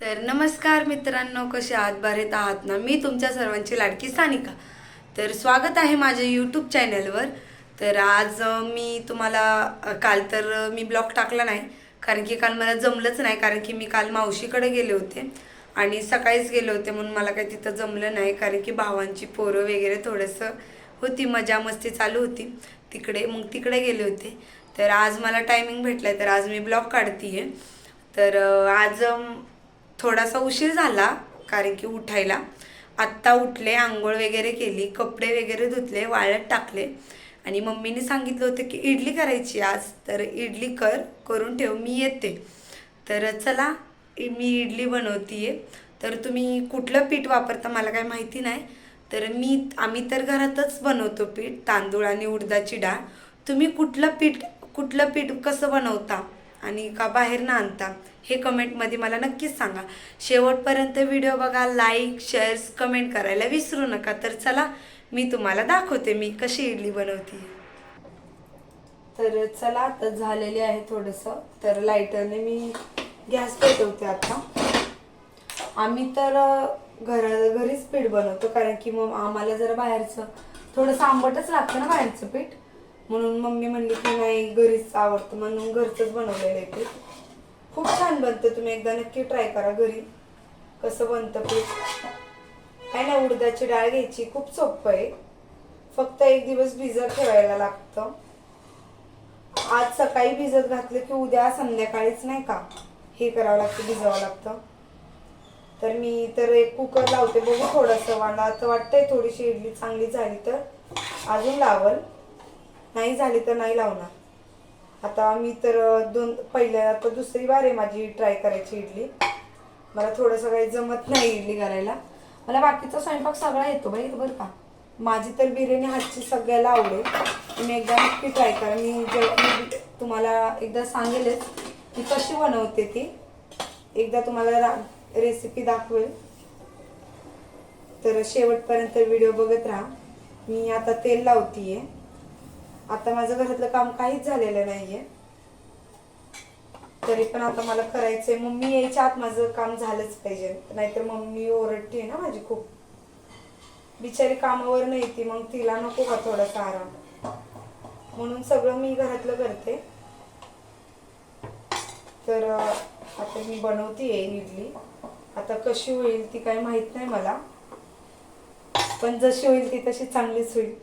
तर नमस्कार मित्रांनो, कसे आहात? बरेत आहात ना? मी तुमच्या सर्वांची लाडकी सानिका. तर स्वागत आहे माझ्या यूट्यूब चॅनलवर. तर आज मी तुम्हाला काल तर मी ब्लॉग टाकला नाही, कारण की काल मला जमलंच नाही, कारण की मी काल मावशीकडे गेले होते आणि सकाळीच गेले होते, म्हणून मला काही तिथं जमलं नाही, कारण की भावांची पोरं वगैरे थोडंसं होती, मजा मस्ती चालू होती तिकडे, मग तिकडे गेले होते. तर आज मला टायमिंग भेटला तर आज मी ब्लॉग काढते. तर आज थोडासा उशीर झाला, कारण की उठायला आत्ता उठले, आंघोळ वगैरे केली, कपडे वगैरे धुतले, वाळत टाकले आणि मम्मीने सांगितलं होतं की इडली करायची आज, तर इडली करून ठेव, मी येते. तर चला, मी इडली बनवतीये. तर तुम्ही कुठलं पीठ वापरता मला काय माहिती नाही, तर आम्ही तर घरातच बनवतो पीठ, तांदूळ आणि उडदाची डाळ. तुम्ही कुठलं पीठ कसं बनवता आणि का बाहेर ना आणता, हे कमेंटमध्ये मला नक्कीच सांगा. शेवटपर्यंत व्हिडिओ बघा, लाईक शेअर्स कमेंट करायला विसरू नका. तर चला, मी तुम्हाला दाखवते मी कशी इडली बनवते. तर चला, आता झालेले आहे थोडंसं, तर लाईटरने मी गॅस पेटवते आता. आम्ही तर घरीच पीठ बनवतो, कारण की मग आम्हाला जरा बाहेरचं थोडंसं आंबटच लागतं ना बाहेरचं पीठ, म्हणून मम्मी म्हणली की नाही घरीच आवडतं, म्हणून घरचंच बनवलेलं आहे पीठ. खूप छान बनतं, तुम्ही एकदा नक्की ट्राय करा घरी कसं बनतं पीठ. आहे ना, उडदाची डाळ घ्यायची, खूप सोपं आहे, फक्त एक दिवस भिजत ठेवायला लागतं. आज सकाळी भिजत घातलं की उद्या संध्याकाळीच नाही का हे करावं लागतं, भिजवावं लागतं. तर मी तर एक कुकर लावते, बघू थोडंसं, मला तर वाटतंय थोडीशी इडली चांगली झाली तर अजून लावल, नाही झाली तर नाही लावणार. आता मी तर आता दुसरी बार आहे माझी ट्राय करायची इडली. मला थोडंसं काही जमत नाही इडली करायला, मला बाकीचा स्वयंपाक सगळा येतो बाई, बरं का. माझी तर बिर्याणी हातची सगळ्याला आवडेल, तुम्ही एकदा नक्की ट्राय करा. मी तुम्हाला एकदा सांगेलच की कशी बनवते ती, एकदा तुम्हाला रेसिपी दाखवेल, तर शेवटपर्यंत व्हिडिओ बघत राहा. मी आता तेल लावतीये. आता माझं घरातलं काम काहीच झालेलं नाहीये, तरी पण आता मला करायचंय. मम्मी यायच्या आत माझं काम झालंच पाहिजे, नाहीतर मम्मी ओरडते ना माझी खूप, बिचारी कामावर नाही ती, मग तिला नको का थोडासा आराम, म्हणून सगळं मी घरातलं करते. तर आता मी बनवतीये इडली. आता कशी होईल ती काही माहित नाही मला, पण जशी होईल ती तशी चांगलीच होईल.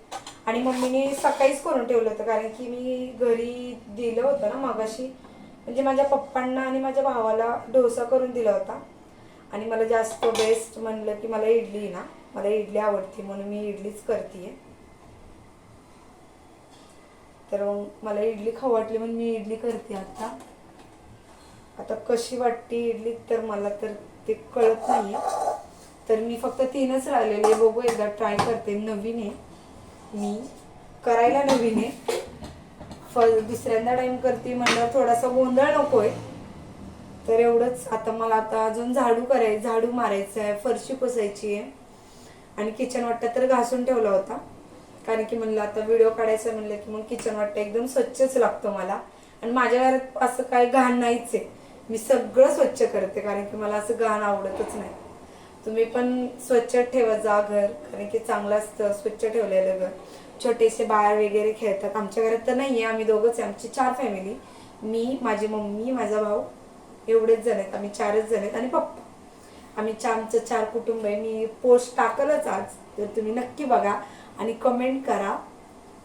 आणि मम्मीने सकाळीच करून ठेवलं होतं, कारण की मी घरी दिलं होतं ना मगाशी, म्हणजे माझ्या पप्पांना आणि माझ्या भावाला डोसा करून दिला होता, आणि मला जास्त बेस्ट म्हणलं की मला इडली ना, मला इडली आवडते, म्हणून मी इडलीच करते. तर मला इडली खाऊ वाटली म्हणून मी इडली करते. आता कशी वाटते इडली तर मला तर ते कळत नाही, तर मी फक्त 3च राहिलेले, बघू एकदा ट्राय करते. नवीन आहे, मी करायला नवीन आहे, दुसऱ्यांदा टाइम करते म्हणल्यावर थोडासा गोंधळ नकोय. तर एवढंच. आता मला आता अजून झाडू मारायचं आहे, फरशी पुसायची आहे, आणि किचन वाटा तर घासून ठेवला होता, कारण की म्हणलं आता व्हिडिओ काढायचं म्हणलं की मग किचन वाटा एकदम स्वच्छच लागतो मला. आणि माझ्या घरात असं काही घाण नाहीच आहे, मी सगळं स्वच्छ करते, कारण की मला असं घाण आवडतच नाही. तुम्ही पण स्वच्छ ठेवत जा घर, कारण की चांगलं असतं स्वच्छ ठेवलेलं घर. छोटेसे बाळ वगैरे खेळतात, आमच्या घरात तर नाही आहे, आम्ही दोघंच आहे, आमची 4 फॅमिली, मी, माझी मम्मी, माझा भाऊ, एवढेच जण आहेत, आम्ही 4च जण आहेत, आणि पप्पा. आमचं 4 कुटुंब आहे. मी पोस्ट टाकलच आज, तर तुम्ही नक्की बघा आणि कमेंट करा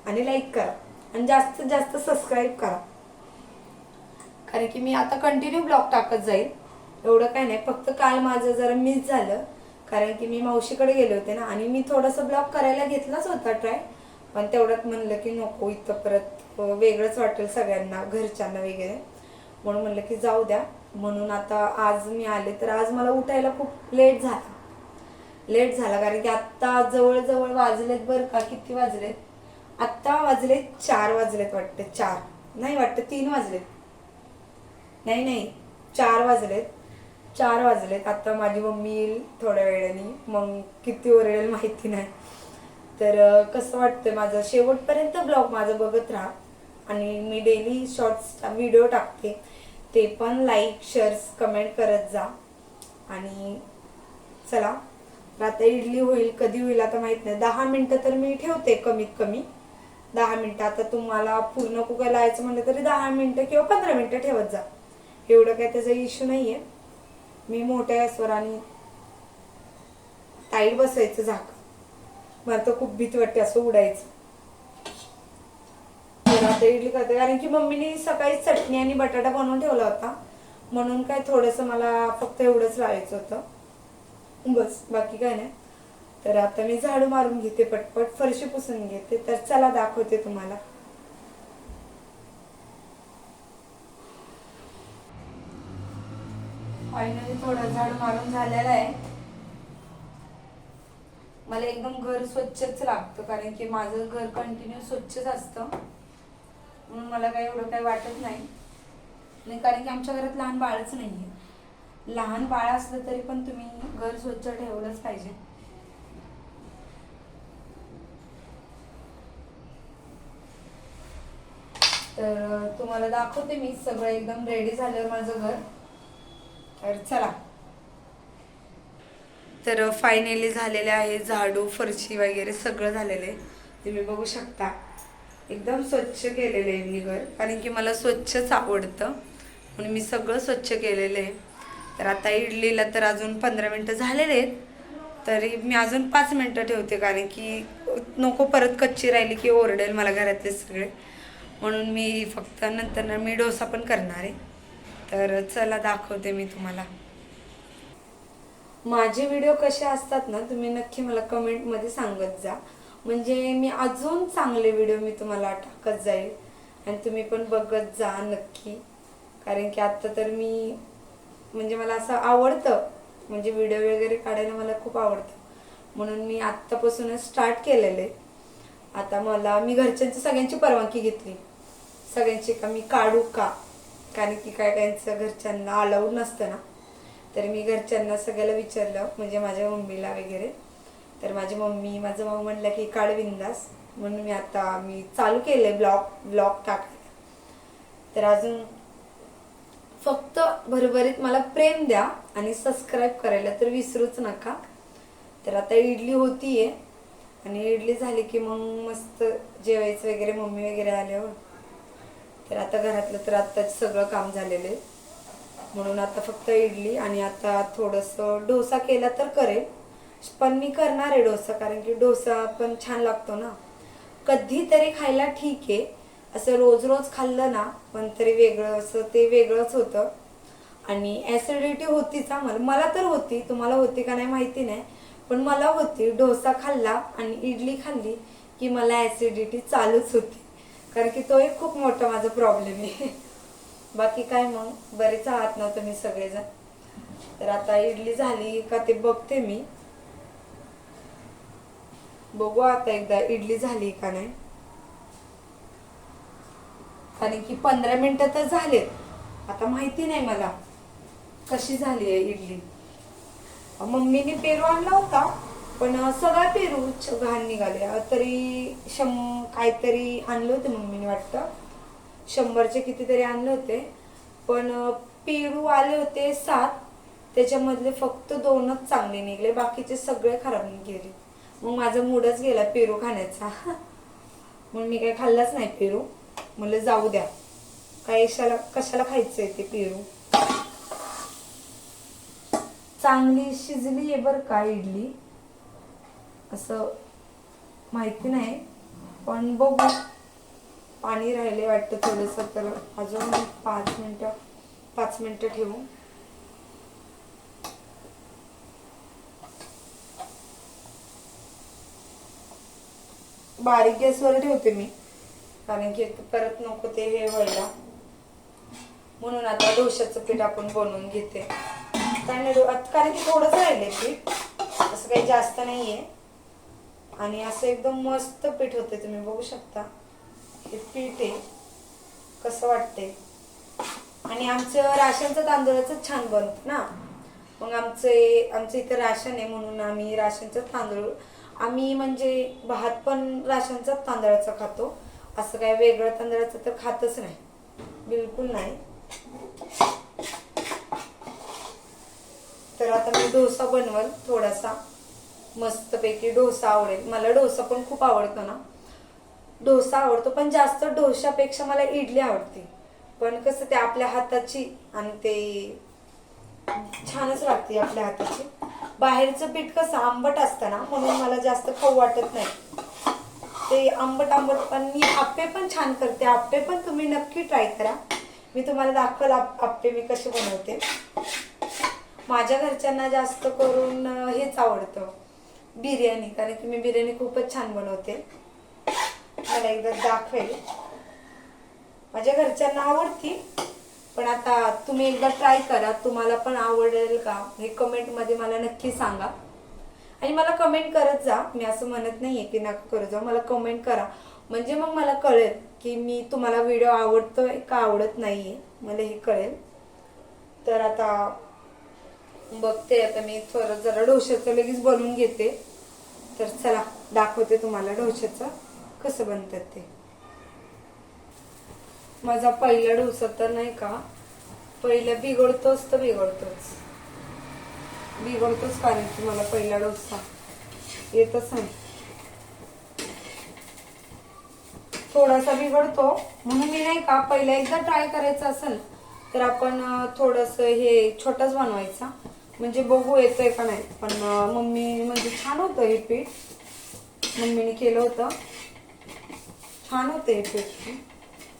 आणि लाईक करा आणि जास्तीत जास्त सबस्क्राईब करा, कारण की मी आता कंटिन्यू ब्लॉग टाकत जाईल. एवढं काय नाही, फक्त काल माझं जरा मिस झालं, कारण की मी मावशीकडे गेले होते ना, आणि मी थोडंसं ब्लॉग करायला घेतलाच होता ट्राय, पण तेवढ्यात म्हणलं की नको, इथं परत वेगळंच वाटेल सगळ्यांना, घरच्यांना वगैरे, म्हणून म्हणलं की जाऊ द्या. म्हणून आता आज मी आले, तर आज मला उठायला खूप लेट झाला, कारण की आत्ता जवळजवळ वाजलेत बरं का, किती वाजलेत, आत्ता वाजलेत 4 वाजलेत वाटते, 4 नाही वाटतं 3 वाजलेत, नाही 4 वाजलेत. आता माझी मम्मी येईल थोड्या वेळाने, मग किती ओरडेल माहिती नाही. तर कसं वाटतंय माझं, शेवटपर्यंत ब्लॉग माझं बघत राहा, आणि मी डेली शॉर्ट्स व्हिडिओ टाकते, ते पण लाईक शेअर्स कमेंट करत जा. आणि चला आता इडली होईल, कधी होईल आता माहित नाही. 10 मिनिटं तर मी ठेवते कमीत कमी. 10 मिनिटं. आता तुम्हाला पूर्ण कुकर लावायचं म्हणलं तरी 10 मिनिटं किंवा 15 मिनिटं ठेवत जा. एवढं काय त्याचा इश्यू नाहीये. मी मोठ्या गॅसवर आणि टाईट बसायचं झाक. मला तर खूप भीती वाटते असं उडायचं. तर आता इडली करते, कारण की मम्मीने सकाळी चटणी आणि बटाटा बनवून ठेवला होता, म्हणून काय थोडंसं मला फक्त एवढंच लावायचं होतं बस, बाकी काय नाही. तर आता मी झाडू मारून घेते, पटपट फरशी पुसून घेते. तर चला दाखवते तुम्हाला. फायनली थोडं झाडू मारून झालेलं आहे. मला एकदम घर स्वच्छच लागतं, कारण की माझं घर कंटिन्यू स्वच्छच असतं, म्हणून मला काही एवढं काही वाटत नाही. कारण की आमच्या घरात लहान बाळच नाहीये. लहान बाळ असलं तरी पण तुम्ही घर स्वच्छ ठेवलंच पाहिजे. तर तुम्हाला दाखवते मी सगळं एकदम रेडी झालं माझं घर. तर चला. तर फायनली झालेले आहे झाडू, फरशी वगैरे सगळं झालेलं आहे. तुम्ही बघू शकता एकदम स्वच्छ केलेलं आहे मी घर, कारण की मला स्वच्छच आवडतं, म्हणून मी सगळं स्वच्छ केलेलं आहे. तर आता इडलीला तर अजून 15 मिनिटं झालेले आहेत, तरी मी अजून 5 मिनिटं ठेवते, कारण की नको परत कच्ची राहिली की ओरडेल मला घरातले सगळे, म्हणून मी फक्त नंतर मी डोसा पण करणार आहे. तर चला दाखवते मी तुम्हाला. माझे व्हिडिओ कसे असतात ना, तुम्ही नक्की मला कमेंटमध्ये सांगत जा, म्हणजे मी अजून चांगले व्हिडिओ मी तुम्हाला टाकत जाईल आणि तुम्ही पण बघत जा नक्की. कारण की आत्ता तर मी म्हणजे मला असं आवडतं, म्हणजे व्हिडिओ वगैरे काढायला मला खूप आवडतं, म्हणून मी आत्तापासूनच स्टार्ट केलेलं आहे. आता मी घरच्यांची सगळ्यांची परवानगी घेतली, सगळ्यांची का मी काढू का, कारण की काय काहींचं घरच्यांना अलाउड नसतं ना. तर मी घरच्यांना सगळ्याला विचारलं, म्हणजे माझ्या मम्मीला वगैरे. तर माझी मम्मी, माझा भाऊ म्हणला की काढ बिंदास, म्हणून मी चालू केलंय ब्लॉग टाकायला. तर अजून फक्त भरभरीत मला प्रेम द्या आणि सबस्क्राईब करायला तर विसरूच नका. तर आता इडली होतीये आणि इडली झाली की मग मस्त जेवायचं वगैरे, मम्मी वगैरे आल्यावर. तर आता घरातलं तर आत्ताच सगळं काम झालेलं आहे, म्हणून आता फक्त इडली. आणि आता थोडंसं डोसा केला तर करेल, पण मी करणार आहे डोसा, कारण की डोसा पण छान लागतो ना. कधीतरी खायला ठीक आहे, असं रोज रोज खाल्लं ना पण तरी वेगळं, असं ते वेगळंच होतं. आणि ॲसिडिटी होतीच मला तर होती, तुम्हाला होती का नाही माहिती नाही, पण मला होती. डोसा खाल्ला आणि इडली खाल्ली की मला ॲसिडिटी चालूच होती, कारण की तो एक खूप मोठा माझा प्रॉब्लेम आहे. बाकी काय मग बरेच आहात ना तुम्ही सगळेजण. तर आता इडली झाली का ते बघते मी, बघू आता एकदा इडली झाली का नाही, कारण की 15 मिनिटं तर झालेत. आता माहिती नाही मला कशी झाली आहे इडली. मम्मीने पेरू आणला होता, पण सगळा पेरू घाण निघाले. तरी काहीतरी आणले होते मम्मीने, वाटतं 100चे कितीतरी आणले होते, पण पेरू आले होते 7, त्याच्यामधले फक्त 2च चांगले निघले, बाकीचे सगळे खराब गेले. मग माझा मूडच गेला पेरू खाण्याचा. म्हणून मी काही खाल्लाच नाही पेरू. म्हणलं जाऊ द्या, कशाला खायचंय ते पेरू. चांगली शिजली आहे बरं का इडली, असं माहिती नाही, पण बघू. पाणी राहिले वाटतं थोडंसं, तर अजून 5 मिनिटं ठेवू. बारीक गॅसवर ठेवते मी, कारण की परत नको ते हे व्हायला, म्हणून आता डोशाचं पीठ आपण बनवून घेते. कारण की थोडंच राहिले पीठ, असं काही जास्त नाहीये. आणि असं एकदम मस्त पीठ होते, तुम्ही बघू शकता हे पीठ आहे कसं वाटते. आणि आमचं राशनचं तांदूळाचं छान बनतं ना, मग आमचं इथं राशन आहे, म्हणून आम्ही राशनचं तांदूळ, आम्ही म्हणजे भात पण राशनचा तांदळाचा खातो, असं काय वेगळं तांदळाचं तर खातच नाही, बिलकुल नाही. तर आता मी डोसा बनवल थोडासा मस्तपैकी. डोसा आवडेल मला, डोसा पण खूप आवडतो ना. डोसा आवडतो पण जास्त डोशापेक्षा मला इडली आवडते. पण कसं ते आपल्या हाताची आणि ते छानच लागते आपल्या हाताची. बाहेरचं पीठ कसं आंबट असतं ना, म्हणून मला जास्त खाऊ वाटत नाही ते आंबट आंबट. पण मी आप्पे पण छान करते. आप्पे पण तुम्ही नक्की ट्राय करा. मी तुम्हाला दाखवल आप्पे मी कसे बनवते. माझ्या घरच्यांना जास्त करून हेच आवडतं, बिर्याणी. कारण की मी बिर्याणी खूपच छान बनवते. मला एकदा दाखवेल. माझ्या घरच्यांना आवडती, पण आता तुम्ही एकदा ट्राय करा. तुम्हाला पण आवडेल का हे कमेंट मध्ये मला नक्की सांगा. आणि मला कमेंट करत जा. मी असं म्हणत नाहीये की नका करत जा, मला कमेंट करा. म्हणजे मग मला कळेल की मी तुम्हाला व्हिडिओ आवडतोय का आवडत नाहीये, मला हे कळेल. तर आता बघते. आता मी थोडं जरा डोशाचं लगेच बनवून घेते. तर चला दाखवते तुम्हाला डोशाचं कसं बनतात ते. माझा पहिला डोसा तर नाही का, पहिला बिघडतोच तर बिघडतोच. कारण की मला पहिला डोसा येतच नाही. थोडासा बिघडतो म्हणून मी नाही का, पहिला एकदा ट्राय करायचं असेल तर आपण थोडस हे छोटाच बनवायचा, म्हणजे बघू येतोय का नाही. पण मम्मी म्हणजे छान होतं हे पीठ, मम्मीने केलं होतं, छान होतं हे पीठ,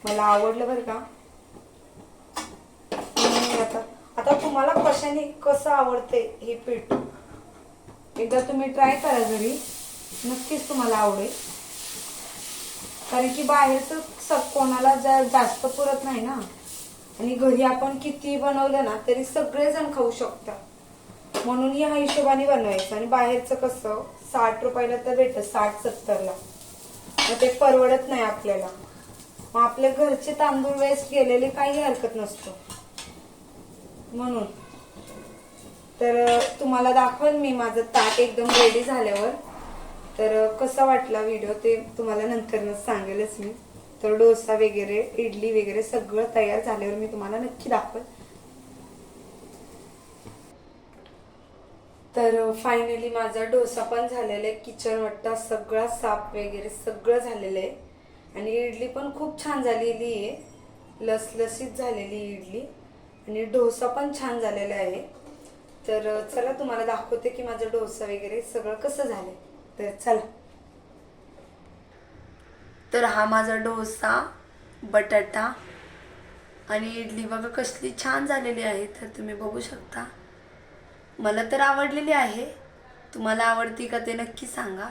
मला आवडलं बरं का. आता तुम्हाला कशाने कसं आवडते हे पीठ एकदा तुम्ही ट्राय करा घरी, नक्कीच तुम्हाला आवडेल. कारण की बाहेरचं कोणाला जास्त पुरत नाही ना, आणि घरी आपण किती बनवलं ना तरी सगळेजण खाऊ शकतात. म्हणून या हिशोबाने बनवायचं. आणि बाहेरचं कसं 60 रुपयाला तर भेटत, 60-70ला, मग ते परवडत नाही आपल्याला. मग आपल्या घरचे तांदूळ वेस्ट गेलेले काही हरकत नसतो. म्हणून तर तुम्हाला दाखवेल मी माझं ताट एकदम रेडी झाल्यावर. तर कसा वाटला व्हिडिओ ते तुम्हाला नंतरच सांगेलच मी. तर डोसा वगैरे, इडली वगैरे सगळं तयार झाल्यावर मी तुम्हाला नक्की दाखवेल. तर फायनली माझा डोसा पण झालेला आहे. किचन वाटता सगळा साफ वगैरे सगळं झालेलं आहे. आणि इडली पण खूप छान झालेली आहे, लसलसीत झालेली इडली. आणि डोसा पण छान झालेला आहे. तर चला तुम्हाला दाखवते की माझा डोसा वगैरे सगळं कसं झालंय. तर चला. तर हा माझा डोसा, बटाटा आणि इडली बघा कसली छान झालेली आहे. तर तुम्ही बघू शकता. मला तर आवडलेली आहे. तुम्हाला आवडती का ते नक्की सांगा.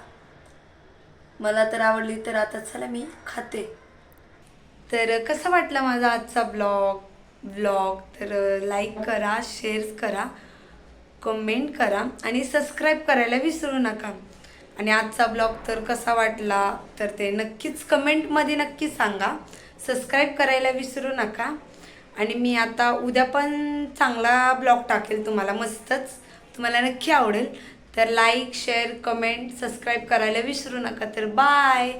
मला तर आवडली. तर आता चला मी खाते. तर कसा वाटला माझा आजचा ब्लॉग तर लाईक करा, शेअर करा, कमेंट करा आणि सबस्क्राईब करायला विसरू नका. आणि आजचा ब्लॉग तर कसा वाटला तर ते नक्कीच कमेंटमध्ये नक्की सांगा. सबस्क्राईब करायला विसरू नका. आणि मी आता उद्या पण चांगला ब्लॉग टाकेल तुम्हाला, मस्तच, तुम्हाला नक्की आवडेल. तर लाईक, शेअर, कमेंट, सबस्क्राईब करायला विसरू नका. तर बाय.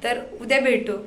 तर उद्या भेटू.